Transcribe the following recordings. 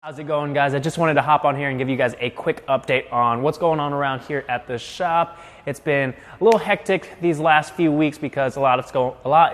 How's it going, guys? I just wanted to hop on here and give you guys a quick update on what's going on around here at the shop. It's been a little hectic these last few weeks because a lot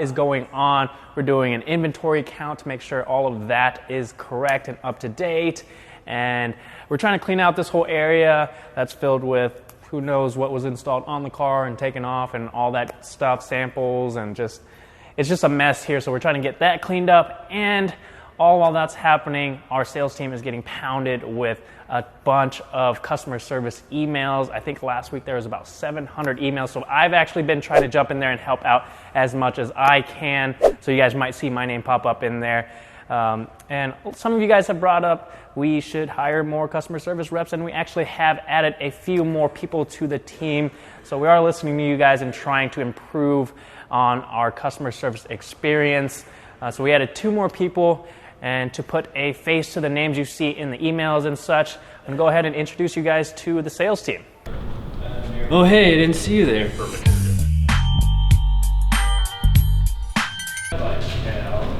is going on. We're doing an inventory count to make sure all of that is correct and up to date. And we're trying to clean out this whole area that's filled with who knows what was installed on the car and taken off and all that stuff, samples, and it's just a mess here. So we're trying to get that cleaned up, and all while that's happening, our sales team is getting pounded with a bunch of customer service emails. I think last week there was about 700 emails, so I've actually been trying to jump in there and help out as much as I can. So you guys might see my name pop up in there. And some of you guys have brought up we should hire more customer service reps, and we actually have added a few more people to the team. So we are listening to you guys and trying to improve on our customer service experience. So we added 2 more people. And to put a face to the names you see in the emails and such, I'm going to go ahead and introduce you guys to the sales team. Oh, hey, I didn't see you there. Perfect.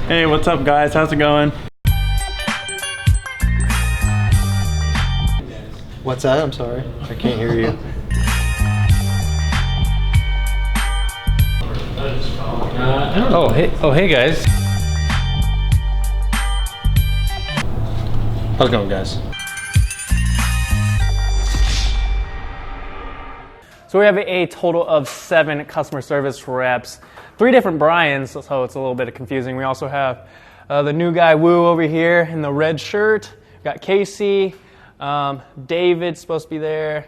Hey, what's up, guys? How's it going? What's that? I'm sorry. I can't hear you. Oh, hey, guys. How's it going, guys? So we have a total of 7 customer service reps, 3 different Brians, so it's a little bit confusing. We also have the new guy, Woo, over here in the red shirt. We've got Casey, David's supposed to be there.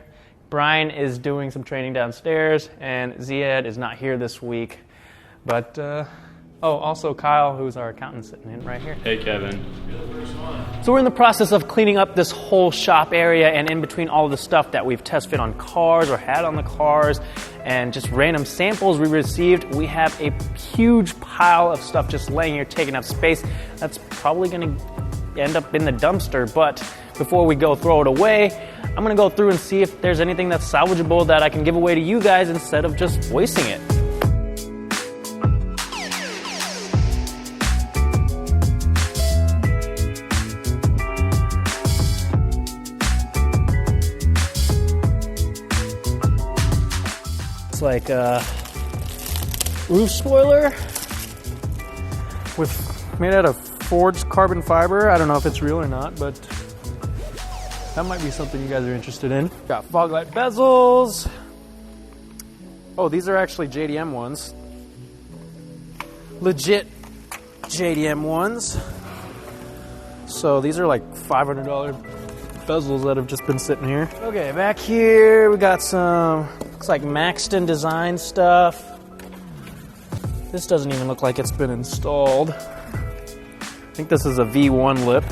Brian is doing some training downstairs, and Ziad is not here this week. But, also Kyle, who's our accountant, sitting in right here. Hey, Kevin. So we're in the process of cleaning up this whole shop area, and in between all of the stuff that we've test fit on cars or had on the cars and just random samples we received, we have a huge pile of stuff just laying here taking up space. That's probably going to end up in the dumpster, but before we go throw it away, I'm going to go through and see if there's anything that's salvageable that I can give away to you guys instead of just wasting it. Like a roof spoiler made out of forged carbon fiber. I don't know if it's real or not, but that might be something you guys are interested in. Got fog light bezels. Oh, these are actually JDM ones. Legit JDM ones. So these are like $500 bezels that have just been sitting here. Okay, back here we got some, looks like Maxton design stuff. This doesn't even look like it's been installed. I think this is a V1 lip.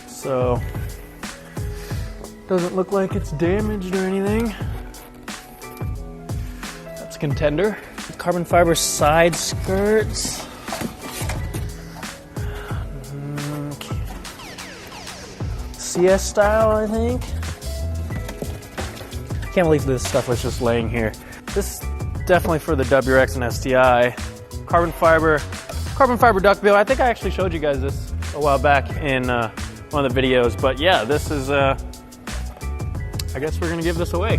So, doesn't look like it's damaged or anything. That's a Contender. Carbon fiber side skirts. CS style, I think. Can't believe this stuff was just laying here. This is definitely for the WRX and STI. Carbon fiber duckbill. I think I actually showed you guys this a while back in one of the videos. But yeah, this is, I guess we're gonna give this away.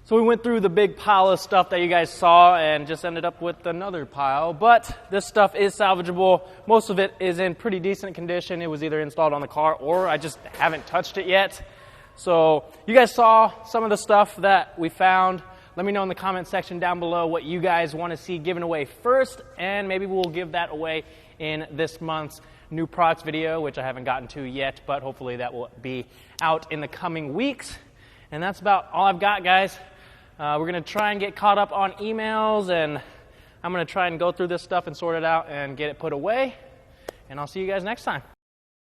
So we went through the big pile of stuff that you guys saw and just ended up with another pile, but this stuff is salvageable. Most of it is in pretty decent condition. It was either installed on the car or I just haven't touched it yet. So you guys saw some of the stuff that we found. Let me know in the comment section down below what you guys want to see given away first, and maybe we'll give that away in this month's new products video, which I haven't gotten to yet, but hopefully that will be out in the coming weeks. And that's about all I've got, guys. We're going to try and get caught up on emails, and I'm going to try and go through this stuff and sort it out and get it put away. And I'll see you guys next time.